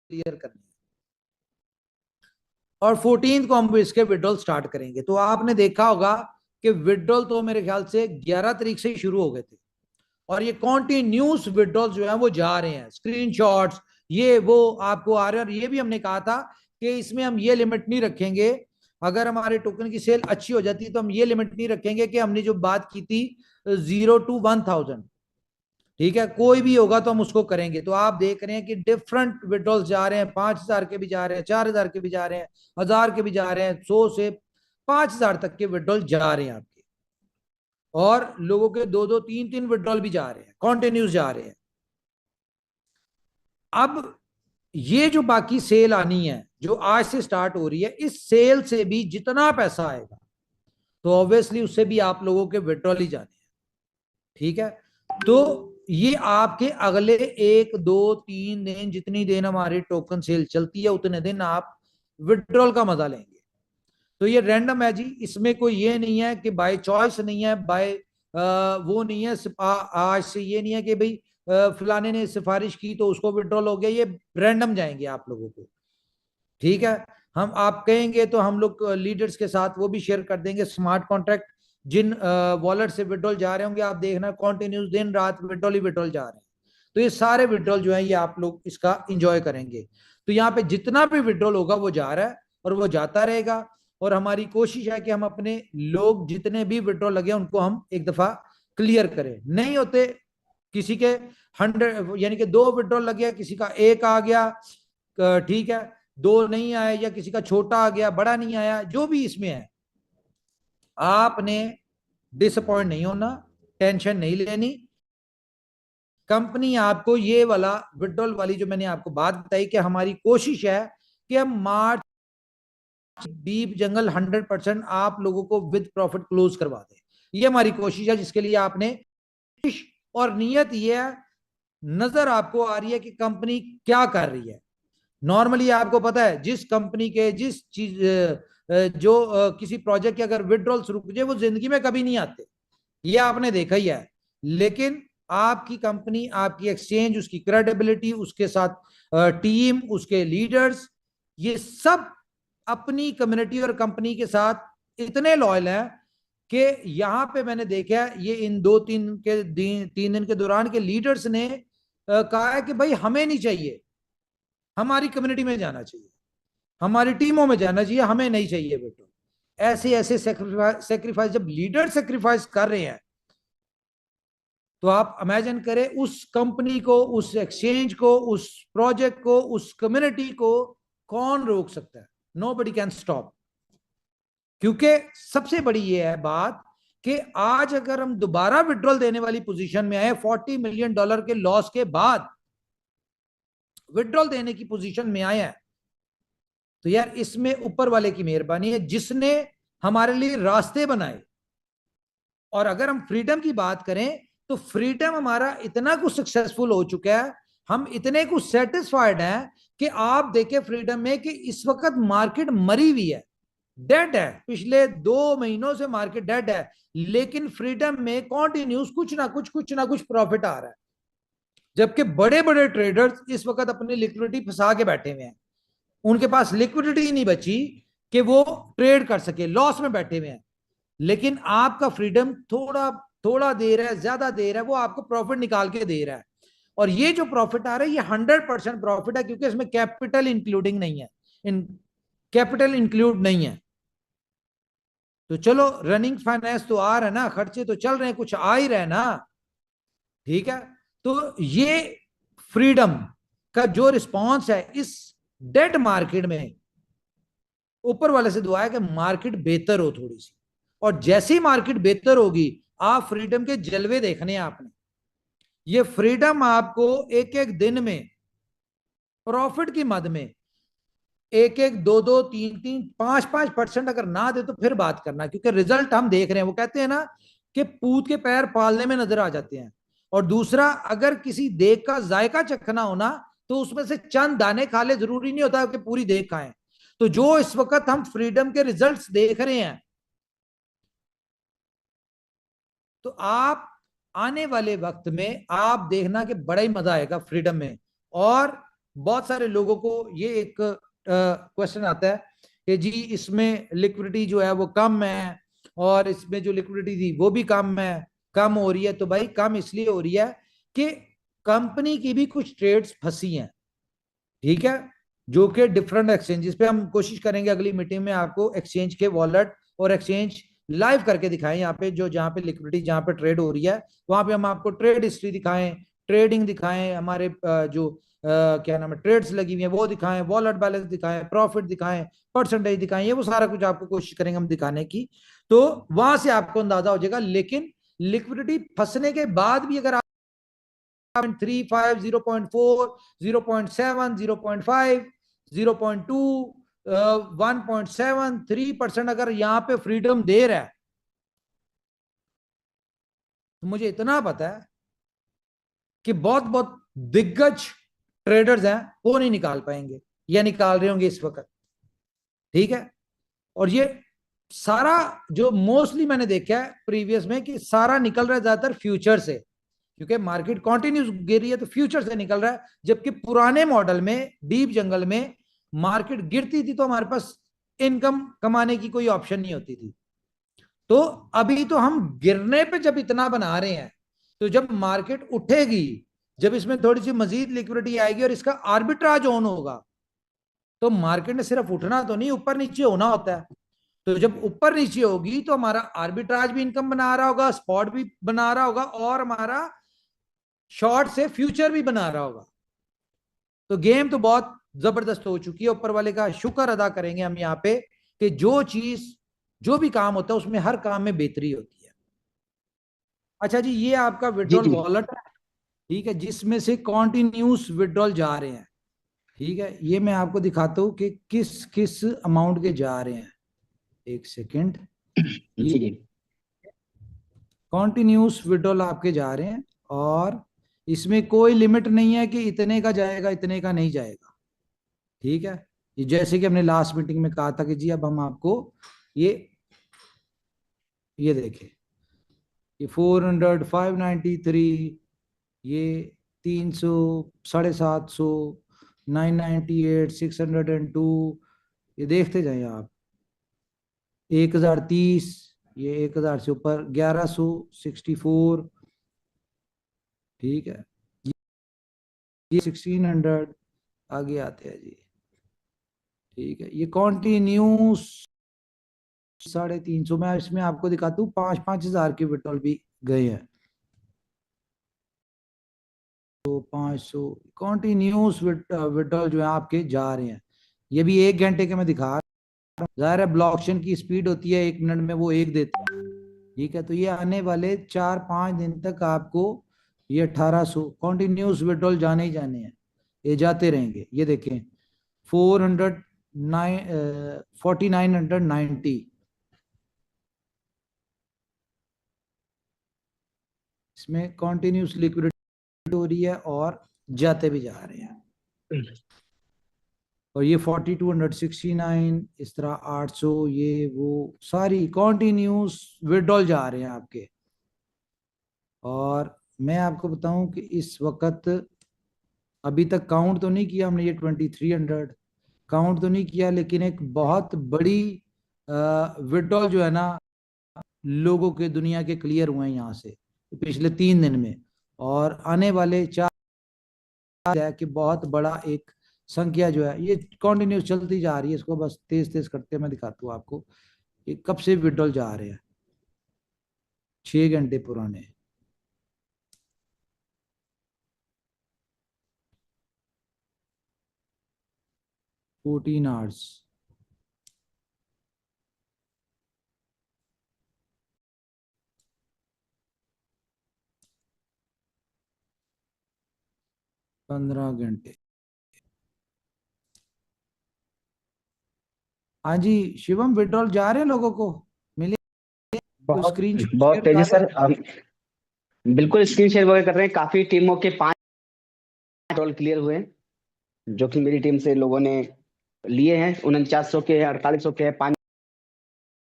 Clear करने हैं, और 14 को हम इसके विड्रॉल स्टार्ट करेंगे। तो आपने देखा होगा कि विड्रॉल तो मेरे ख्याल से 11 तारीख से ही शुरू हो गए थे, और ये कॉन्टिन्यूस विड्रॉल जो है वो जा रहे हैं, स्क्रीनशॉट्स ये वो आपको आ रहे हैं। और ये भी हमने कहा था कि इसमें हम ये लिमिट नहीं रखेंगे, अगर हमारे टोकन की सेल अच्छी हो जाती है तो हम ये लिमिट नहीं रखेंगे कि हमने जो बात की थी 0 to 1000, ठीक है, कोई भी होगा तो हम उसको करेंगे। तो आप देख रहे हैं कि डिफरेंट विड्रॉल्स जा रहे हैं, 5000 के भी जा रहे हैं, 4000 के भी जा रहे हैं, 1000 के भी जा रहे हैं, 100 से 5000 तक के विड्रॉल जा रहे हैं आपके, और लोगों के 2 2 3 3 विड्रॉल भी जा रहे हैं, कॉन्टिन्यूस जा रहे हैं। अब ये जो बाकी सेल आनी है जो आज से स्टार्ट हो रही है, इस सेल से भी जितना पैसा आएगा तो ऑब्वियसली उससे भी आप लोगों के विड्रॉल ही जाने हैं, ठीक है। तो ये आपके अगले 1 2 3 दिन, जितनी दिन हमारी टोकन सेल चलती है उतने दिन आप विड्रॉल का मजा लेंगे। तो ये रैंडम है जी, इसमें कोई ये नहीं है कि बाय चॉइस नहीं है, बाय वो नहीं है, आज से ये नहीं है कि भाई फलाने ने सिफारिश की तो उसको विड्रॉल हो गया, ये रैंडम जाएंगे आप लोगों को, ठीक है। हम आप कहेंगे तो हम लोग लीडर्स के साथ वो भी शेयर कर देंगे स्मार्ट कॉन्ट्रैक्ट, जिन वॉलेट से विड्रॉल जा रहे होंगे आप देखना कॉन्टिन्यूस दिन रात विड्रॉल ही विड्रॉल जा रहे हैं। तो ये सारे विड्रॉल जो है ये आप लोग इसका इंजॉय करेंगे। तो यहाँ पे जितना भी विड्रॉल होगा वो जा रहा है और वो जाता रहेगा, और हमारी कोशिश है कि हम अपने लोग जितने भी विड्रॉल लगे उनको हम एक दफा क्लियर करें। नहीं होते किसी के 100 यानी कि 2 विड्रॉल लगे, किसी का 1 आ गया, ठीक है, 2 नहीं आए, या किसी का छोटा आ गया बड़ा नहीं आया, जो भी इसमें है आपने डिसअपॉइंट नहीं होना, टेंशन नहीं लेनी। कंपनी आपको ये वाला विड्रॉल वाली जो मैंने आपको बात बताई कि हमारी कोशिश है कि हम मार्च डीप जंगल 100% आप लोगों को विद प्रॉफिट क्लोज करवा दें, ये हमारी कोशिश है, जिसके लिए आपने और नियत ये है, नजर आपको आ रही है कि कंपनी क्या कर रही है। नॉर्मली आपको पता है जिस कंपनी के जिस चीज जो किसी प्रोजेक्ट के अगर विड्रॉल्स रुक जाए वो जिंदगी में कभी नहीं आते, ये आपने देखा ही है। लेकिन आपकी कंपनी, आपकी एक्सचेंज, उसकी क्रेडिबिलिटी, उसके साथ टीम, उसके लीडर्स, ये सब अपनी कम्युनिटी और कंपनी के साथ इतने लॉयल हैं कि यहां पे मैंने देखा है ये इन 3 दिन के दौरान के लीडर्स ने कहा है कि भाई हमें नहीं चाहिए, हमारी कम्युनिटी में जाना चाहिए, हमारी टीमों में जाना चाहिए, हमें नहीं चाहिए बेटो। ऐसे ऐसे सेक्रीफाइस जब लीडर सेक्रीफाइस कर रहे हैं तो आप इमेजिन करें उस कंपनी को, उस एक्सचेंज को, उस प्रोजेक्ट को, उस कम्युनिटी को कौन रोक सकता है? Nobody can stop. क्योंकि सबसे बड़ी ये है बात कि आज अगर हम दोबारा विड्रॉल देने वाली पोजीशन में आए, $40 मिलियन के लॉस के बाद विड्रॉल देने की पोजीशन में आए हैं, तो यार इसमें ऊपर वाले की मेहरबानी है जिसने हमारे लिए रास्ते बनाए। और अगर हम फ्रीडम की बात करें तो फ्रीडम हमारा इतना कुछ सक्सेसफुल हो चुका है, हम इतने कुछ सेटिस्फाइड हैं कि आप देखें फ्रीडम में कि इस वक्त मार्केट मरी हुई है, डेड है, पिछले 2 महीनों से मार्केट डेड है, लेकिन फ्रीडम में कॉन्टिन्यूस कुछ ना कुछ प्रॉफिट आ रहा है। जबकि बड़े बड़े ट्रेडर्स इस वक्त अपनी लिक्विडिटी फंसा के बैठे हुए हैं, उनके पास लिक्विडिटी नहीं बची कि वो ट्रेड कर सके, लॉस में बैठे हुए हैं। लेकिन आपका फ्रीडम थोड़ा थोड़ा दे रहा है, ज्यादा दे रहा है, वो आपको प्रॉफिट निकाल के दे रहा है। और ये जो प्रॉफिट आ रहा है ये 100% प्रॉफिट है, क्योंकि इसमें कैपिटल इंक्लूडिंग नहीं है, इन कैपिटल इंक्लूड नहीं है। तो चलो रनिंग फाइनेंस तो आ रहा है ना, खर्चे तो चल रहे हैं, कुछ आ ही रहे ना, ठीक है। तो ये फ्रीडम का जो रिस्पॉन्स है इस डेड मार्केट में, ऊपर वाले से दुआ है कि मार्केट बेहतर हो थोड़ी सी, और जैसी मार्केट बेहतर होगी आप फ्रीडम के जलवे देखने हैं आपने। ये फ्रीडम आपको एक एक दिन में प्रॉफिट की मद में 1 1 2 2 3 3 5 5% अगर ना दे तो फिर बात करना, क्योंकि रिजल्ट हम देख रहे हैं। वो कहते हैं ना कि पूत के पैर पालने में नजर आ जाते हैं। और दूसरा, अगर किसी देख का जायका चखना होना तो उसमें से चंद दाने खा ले, जरूरी नहीं होता कि पूरी देख खाएं। तो जो इस वक्त हम फ्रीडम के रिजल्ट्स देख रहे हैं, तो आप आने वाले वक्त में आप देखना कि बड़ा ही मजा आएगा फ्रीडम में। और बहुत सारे लोगों को ये एक क्वेश्चन आता है कि जी इसमें लिक्विडिटी जो है वो कम है और इसमें जो लिक्विडिटी थी वो भी कम है, कम हो रही है। तो भाई कम इसलिए हो रही है कि कंपनी की भी कुछ ट्रेड्स फंसी हैं, ठीक है, जो कि डिफरेंट एक्सचेंजेस पे। हम कोशिश करेंगे अगली मीटिंग में आपको एक्सचेंज के वॉलेट और एक्सचेंज लाइव करके दिखाएं, यहाँ पे जो जहाँ पे लिक्विडिटी जहाँ पे ट्रेड हो रही है वहां पे हम आपको ट्रेड हिस्ट्री दिखाएं, ट्रेडिंग दिखाएं, हमारे जो क्या नाम है ट्रेड्स लगी हुई है वो दिखाएं, वॉलेट बैलेंस दिखाएं, प्रॉफिट दिखाएं, परसेंटेज दिखाएं, ये वो सारा कुछ आपको कोशिश करेंगे हम दिखाने की। तो वहां से आपको अंदाजा हो जाएगा। लेकिन लिक्विडिटी फंसने के बाद भी अगर 0.35, 0.4, 0.7, 0.5, 0.2, 1.73% अगर यहां पे फ्रीडम दे रहा है तो मुझे इतना पता है कि बहुत बहुत दिग्गज ट्रेडर्स हैं वो नहीं निकाल पाएंगे या निकाल रहे होंगे इस वक्त, ठीक है। और ये सारा जो मोस्टली मैंने देखा है प्रीवियस में कि सारा निकल रहा है ज्यादातर फ्यूचर से, क्योंकि मार्केट कॉन्टिन्यूस गिर रही है तो फ्यूचर से निकल रहा है। जबकि पुराने मॉडल में डीप जंगल में मार्केट गिरती थी तो हमारे पास इनकम कमाने की कोई ऑप्शन नहीं होती थी। तो अभी तो हम गिरने पे जब इतना बना रहे हैं, तो जब मार्केट उठेगी, जब इसमें थोड़ी सी मजीद लिक्विडिटी आएगी और इसका आर्बिट्राज ऑन होगा, तो मार्केट ने सिर्फ उठना तो नहीं, ऊपर नीचे होना होता है। तो जब ऊपर नीचे होगी तो हमारा आर्बिट्राज भी इनकम बना रहा होगा, स्पॉट भी बना रहा होगा और हमारा शॉर्ट से फ्यूचर भी बना रहा होगा। तो गेम तो बहुत जबरदस्त हो चुकी है। ऊपर वाले का शुक्र अदा करेंगे हम यहाँ पे कि जो चीज जो भी काम होता है उसमें हर काम में बेहतरी होती है। अच्छा जी, ये आपका जी विड्रॉल जी। वॉलेट है, ठीक है, जिसमें से कॉन्टिन्यूस विड्रॉल जा रहे हैं, ठीक है। ये मैं आपको दिखाता हूँ कि किस किस अमाउंट के जा रहे हैं। एक सेकेंड, ये जी जी। कॉन्टिन्यूस विड्रॉल आपके जा रहे हैं और इसमें कोई लिमिट नहीं है कि इतने का जाएगा इतने का नहीं जाएगा, ठीक है। ये जैसे कि हमने लास्ट मीटिंग में कहा था कि जी अब हम आपको ये ये देखें, ये 400, 593, ये 300, 750, 998, 602, ये देखते जाइए आप। 1030, ये 1000 से ऊपर 1164, ठीक है। ये 1600, आगे आते हैं जी, ठीक है। ये कॉन्टिन्यूस 350 में इसमें आपको दिखाता हूँ 5-5 हजार के विड्रॉल भी गए हैं। तो 500 कॉन्टिन्यूस विड्रॉल जो है आपके जा रहे हैं। ये भी 1 घंटे के मैं दिखा रहा हूँ। जाहिर है ब्लॉकचेन की स्पीड होती है 1 मिनट में वो एक देता है, ठीक है। तो ये आने वाले 4-5 दिन तक आपको ये 1800 कॉन्टिन्यूस विड्रॉल जाने ही जाने हैं, ये जाते रहेंगे। ये देखें 4990, इसमें कॉन्टिन्यूस लिक्विडिटी हो रही है और जाते भी जा रहे हैं। और ये 4269, इस तरह 800, ये वो सारी कॉन्टिन्यूस विड्रॉल जा रहे हैं आपके। और मैं आपको बताऊं कि इस वक्त अभी तक काउंट तो नहीं किया हमने, ये 2300 काउंट तो नहीं किया, लेकिन एक बहुत बड़ी विड्रॉल जो है ना लोगों के दुनिया के क्लियर हुए हैं यहाँ से पिछले 3 दिन में। और आने वाले 4 है कि बहुत बड़ा एक संख्या जो है ये कंटिन्यूस चलती जा रही है। इसको बस तेज तेज करते मैं दिखाता हूँ आपको ये कब से विड्रॉल जा रहे हैं, 6 घंटे पुराने। फोर्टीन आवर्स, पंद्रह घंटे। हाँ जी शिवम, विड्रॉल जा रहे हैं लोगों को मिले तो बहुत स्क्रीनशॉट बहुत शेयर तेजी कर रहे सर, हैं। हम बिल्कुल स्क्रीन शेयर वगैरह कर रहे हैं। काफी टीमों के 5 रोल क्लियर हुए हैं, जो कि मेरी टीम से लोगों ने लिए हैं। 4900 के, 4800 के, 5।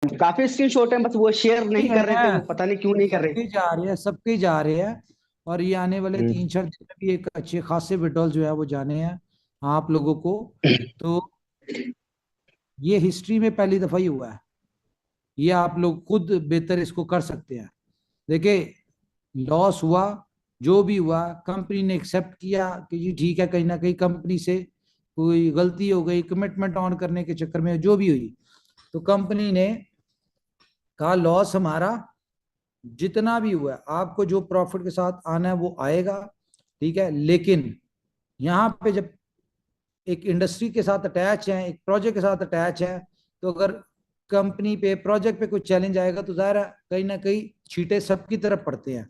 काफी स्क्रीन शॉट है, बस वो शेयर नहीं कर रहे थे, वो पता नहीं क्यों नहीं कर रहे। सबके जा रहे हैं, सबके जा रहे हैं। और ये आने वाले हम्म, 3-4 दिन में भी एक अच्छे खासे विड्रॉल जो है वो जाने हैं। आप लोगों को। तो ये हिस्ट्री में पहली दफा ही हुआ है। ये आप लोग खुद बेहतर इसको कर सकते हैं। देखिए, लॉस हुआ, जो भी हुआ, कंपनी ने एक्सेप्ट किया कि जी ठीक है, कहीं ना कहीं कंपनी से कोई गलती हो गई, कमिटमेंट ऑन करने के चक्कर में जो भी हुई, तो कंपनी ने कहा लॉस हमारा जितना भी हुआ है, आपको जो प्रॉफिट के साथ आना है वो आएगा, ठीक है। लेकिन यहाँ पे जब एक इंडस्ट्री के साथ अटैच है, एक प्रोजेक्ट के साथ अटैच है, तो अगर कंपनी पे, प्रोजेक्ट पे कुछ चैलेंज आएगा तो जाहिर है कहीं ना कहीं छींटे सबकी तरफ पड़ते हैं।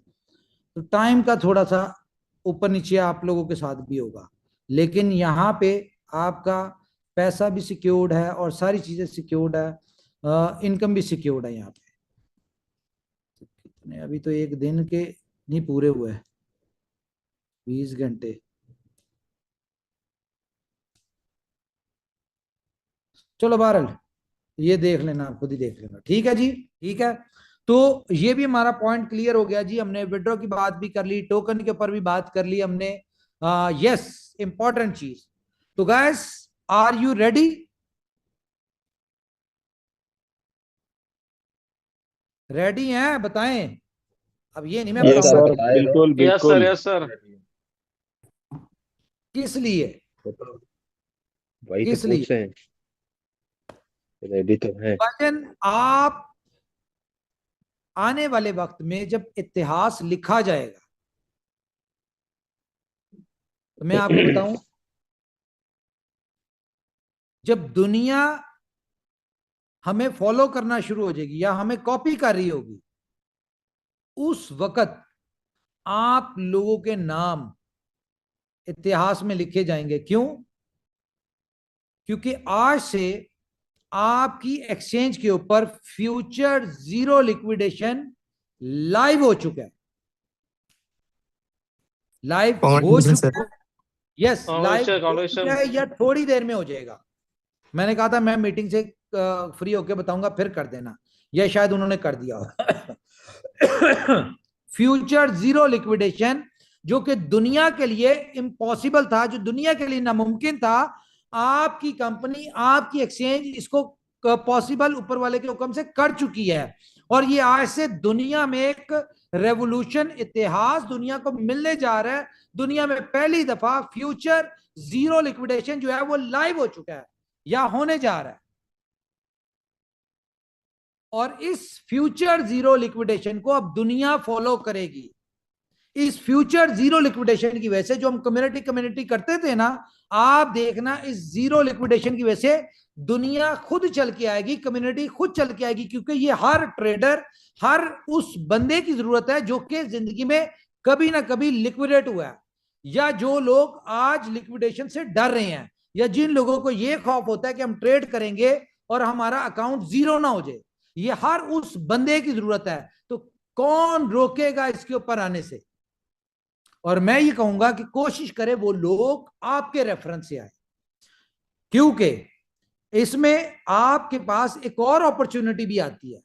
तो टाइम का थोड़ा सा ऊपर नीचे आप लोगों के साथ भी होगा, लेकिन यहाँ पे आपका पैसा भी सिक्योर्ड है और सारी चीजें सिक्योर्ड है, इनकम भी सिक्योर्ड है यहाँ पे। तो कितने, अभी तो एक दिन के नहीं पूरे हुए, 20 घंटे। चलो बहरहाल ये देख लेना, आप खुद ही देख लेना, ठीक है जी, ठीक है। तो ये भी हमारा पॉइंट क्लियर हो गया जी। हमने विड्रॉ की बात भी कर ली, टोकन के ऊपर भी बात कर ली हमने। यस, इंपॉर्टेंट चीज। तो guys, are you ready? Ready हैं? बताएं। अब ये नहीं मैं यस बताऊंगा सर, कि बिल्कुल यस सर, बिल्कुल। Yes sir. किस लिए, वही तो किस लिए। पूछ रहे हैं, रेडी तो है। वजन, आप आने वाले वक्त में जब इतिहास लिखा जाएगा, तो मैं आपको बताऊं, जब दुनिया हमें फॉलो करना शुरू हो जाएगी या हमें कॉपी कर रही होगी, उस वक्त आप लोगों के नाम इतिहास में लिखे जाएंगे। क्यों? क्योंकि आज से आपकी एक्सचेंज के ऊपर फ्यूचर जीरो लिक्विडेशन लाइव हो चुका है। लाइव हो चुका है, यस, लाइव हो चुका है या थोड़ी देर में हो जाएगा। मैंने कहा था मैं मीटिंग से फ्री होके बताऊंगा, फिर कर देना, या शायद उन्होंने कर दिया। फ्यूचर जीरो लिक्विडेशन, जो कि दुनिया के लिए इम्पॉसिबल था, जो दुनिया के लिए नामुमकिन था, आपकी कंपनी, आपकी एक्सचेंज इसको पॉसिबल ऊपर वाले के हुक्म से कर चुकी है। और ये आज से दुनिया में एक रेवोल्यूशन, इतिहास दुनिया को मिलने जा रहा है। दुनिया में पहली दफा फ्यूचर जीरो लिक्विडेशन जो है वो लाइव हो चुका है या होने जा रहा है। और इस फ्यूचर जीरो लिक्विडेशन को अब दुनिया फॉलो करेगी। इस फ्यूचर जीरो लिक्विडेशन की वजह से, जो हम कम्युनिटी कम्युनिटी करते थे ना, आप देखना इस जीरो लिक्विडेशन की वजह से दुनिया खुद चल के आएगी, कम्युनिटी खुद चल के आएगी। क्योंकि ये हर ट्रेडर, हर उस बंदे की जरूरत है जो कि जिंदगी में कभी ना कभी लिक्विडेट हुआ है, या जो लोग आज लिक्विडेशन से डर रहे हैं, या जिन लोगों को ये खौफ होता है कि हम ट्रेड करेंगे और हमारा अकाउंट जीरो ना हो जाए, ये हर उस बंदे की जरूरत है। तो कौन रोकेगा इसके ऊपर आने से? और मैं ये कहूंगा कि कोशिश करें वो लोग आपके रेफरेंस से आए, क्योंकि इसमें आपके पास एक और अपॉर्चुनिटी भी आती है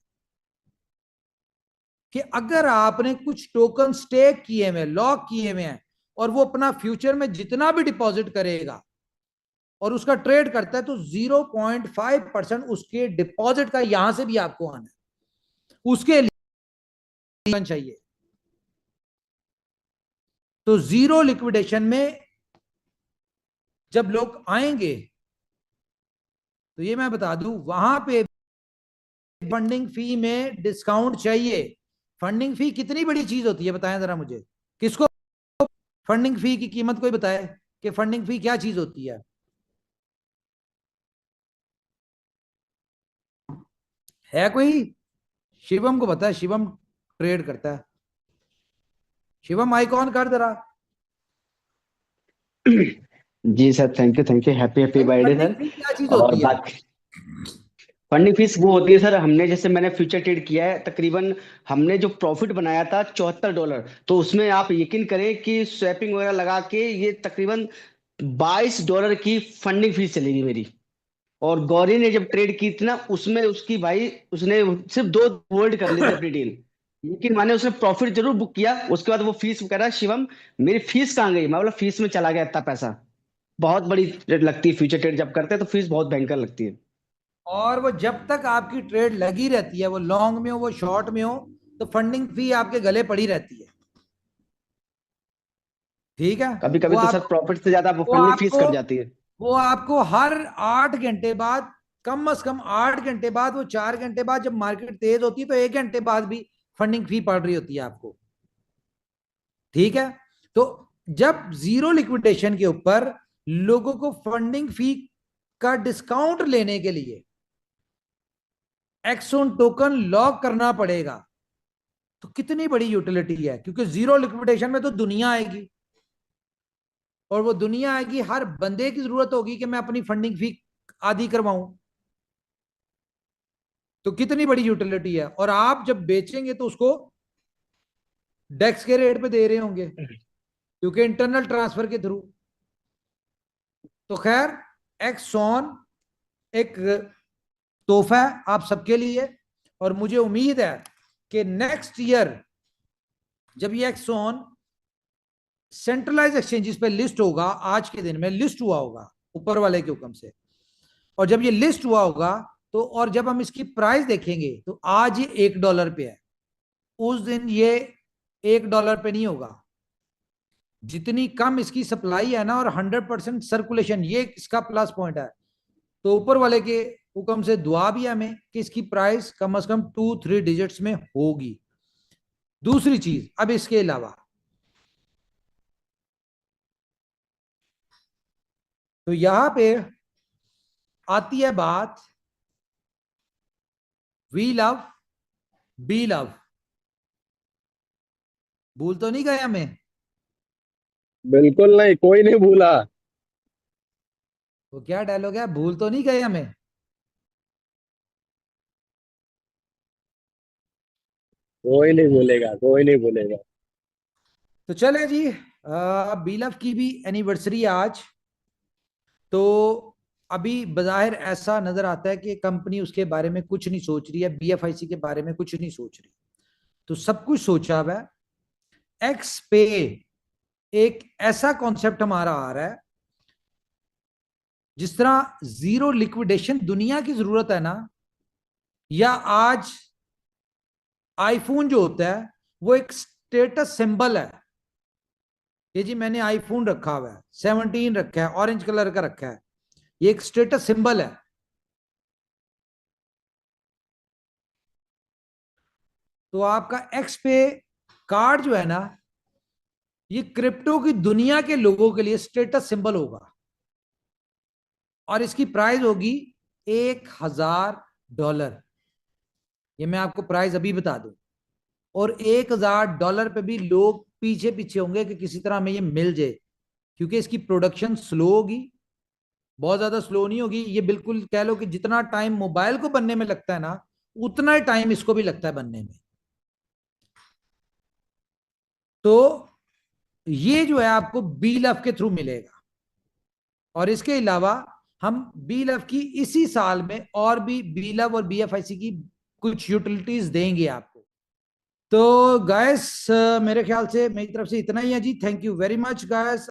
कि अगर आपने कुछ टोकन स्टेक किए हुए, लॉक किए हुए हैं, और वो अपना फ्यूचर में जितना भी डिपॉजिट करेगा और उसका ट्रेड करता है, तो 0.5% उसके डिपॉजिट का यहां से भी आपको आना है, उसके लिए चाहिए। तो जीरो लिक्विडेशन में जब लोग आएंगे, तो ये मैं बता दूं, वहां पे फंडिंग फी में डिस्काउंट चाहिए। फंडिंग फी कितनी बड़ी चीज होती है, बताएं जरा मुझे, किसको फंडिंग फी की कीमत कोई बताए कि फंडिंग फी क्या चीज होती है कोई? शिवम को पता है, शिवम ट्रेड करता है। शिवम माइक ऑन कर जरा। जी sir, thank you, happy happy birthday funding sir. Fee क्या चीज और होती है? बाकी फंडिंग फीस वो होती है सर, हमने जैसे मैंने फ्यूचर ट्रेड किया है, तकरीबन हमने जो प्रॉफिट बनाया था $74, तो उसमें आप यकीन करें कि स्वैपिंग वगैरह लगा के ये तकरीबन $22 की फंडिंग फीस चलेगी मेरी। और गौरी ने जब ट्रेड की थी ना, उसमें उसकी भाई, उसने सिर्फ 2 होल्ड कर ली थी अपनी डील, लेकिन माने उसने प्रॉफिट जरूर बुक किया। उसके बाद वो फीस कह रहा शिवम मेरी फीस कहाँ गई, मैं बोला फीस में चला गया इतना पैसा। बहुत बड़ी लगती है, फ्यूचर ट्रेड जब करते हैं तो फीस बहुत भयंकर लगती है। और वो जब तक आपकी ट्रेड लगी रहती है, वो लॉन्ग में हो वो शॉर्ट में हो, तो फंडिंग फी आपके गले पड़ी रहती है। ठीक है। कभी कभी वो तो आप सर प्रॉफिट से ज्यादा वो फंडिंग फीस आपको कट जाती है। वो आपको हर 8 घंटे बाद, कम से कम 8 घंटे बाद, वो 4 घंटे बाद जब मार्केट तेज होती है तो 1 घंटे बाद भी फंडिंग फी पड़ रही होती है आपको। ठीक है। तो जब जीरो लिक्विडेशन के ऊपर लोगों को फंडिंग फी का डिस्काउंट लेने के लिए एक्सोन टोकन लॉक करना पड़ेगा, तो कितनी बड़ी यूटिलिटी है, क्योंकि जीरो लिक्विडेशन में तो दुनिया आएगी, और वो दुनिया आएगी, हर बंदे की जरूरत होगी कि मैं अपनी फंडिंग फी आधी करवाऊं। तो कितनी बड़ी यूटिलिटी है, और आप जब बेचेंगे तो उसको डेक्स के रेट पे दे रहे होंगे, क्योंकि इंटरनल ट्रांसफर के थ्रू। तो खैर, एक्सॉन एक तोहफा है आप सबके लिए, और मुझे उम्मीद है कि नेक्स्ट ईयर जब ये एक्सॉन सेंट्रलाइज एक्सचेंजेस पे लिस्ट होगा, आज के दिन में लिस्ट हुआ होगा ऊपर वाले के हुक्म से, और जब ये लिस्ट हुआ होगा तो, और जब हम इसकी प्राइस देखेंगे तो आज ये $1 पे है, उस दिन ये $1 पे नहीं होगा। जितनी कम इसकी सप्लाई है ना, और 100% सर्कुलेशन, ये इसका प्लस पॉइंट है। तो ऊपर वाले के हुक्म से दुआ भी हमें कि इसकी प्राइस कम से कम 2-3 डिजिट्स में होगी। दूसरी चीज, अब इसके अलावा तो यहां पे आती है बात वी लव बी लव। भूल तो नहीं गए हमें? बिल्कुल नहीं, कोई नहीं भूला। वो क्या डायलॉग है, भूल तो नहीं गए हमें? कोई नहीं भूलेगा, कोई नहीं भूलेगा। तो चले जी, बी लव की भी एनिवर्सरी है आज। तो अभी बज़ाहिर ऐसा नजर आता है कि कंपनी उसके बारे में कुछ नहीं सोच रही है, बीएफआईसी के बारे में कुछ नहीं सोच रही। तो सब कुछ सोचा हुआ है। एक्स पे एक ऐसा कॉन्सेप्ट हमारा आ रहा है, जिस तरह जीरो लिक्विडेशन दुनिया की जरूरत है ना, या आज आईफोन जो होता है वो एक स्टेटस सिंबल है, ये जी मैंने आईफोन रखा हुआ है, 17 रखा है, ऑरेंज कलर का रखा है, ये एक स्टेटस सिंबल है। तो आपका एक्स पे कार्ड जो है ना, ये क्रिप्टो की दुनिया के लोगों के लिए स्टेटस सिंबल होगा, और इसकी प्राइस होगी $1,000। ये मैं आपको प्राइस अभी बता दूं। और $1,000 पे भी लोग पीछे पीछे होंगे कि किसी तरह हमें ये मिल जाए, क्योंकि इसकी प्रोडक्शन स्लो होगी, बहुत ज्यादा स्लो नहीं होगी। ये बिल्कुल कह लो कि जितना टाइम मोबाइल को बनने में लगता है ना, उतना ही टाइम इसको भी लगता है बनने में। तो ये जो है आपको बी लव के थ्रू मिलेगा, और इसके अलावा हम बी लव की इसी साल में और भी बी लव और बीएफआईसी की कुछ यूटिलिटीज देंगे आपको। तो गाइस, मेरे ख्याल से मेरी तरफ से इतना ही है जी। Thank you very much guys.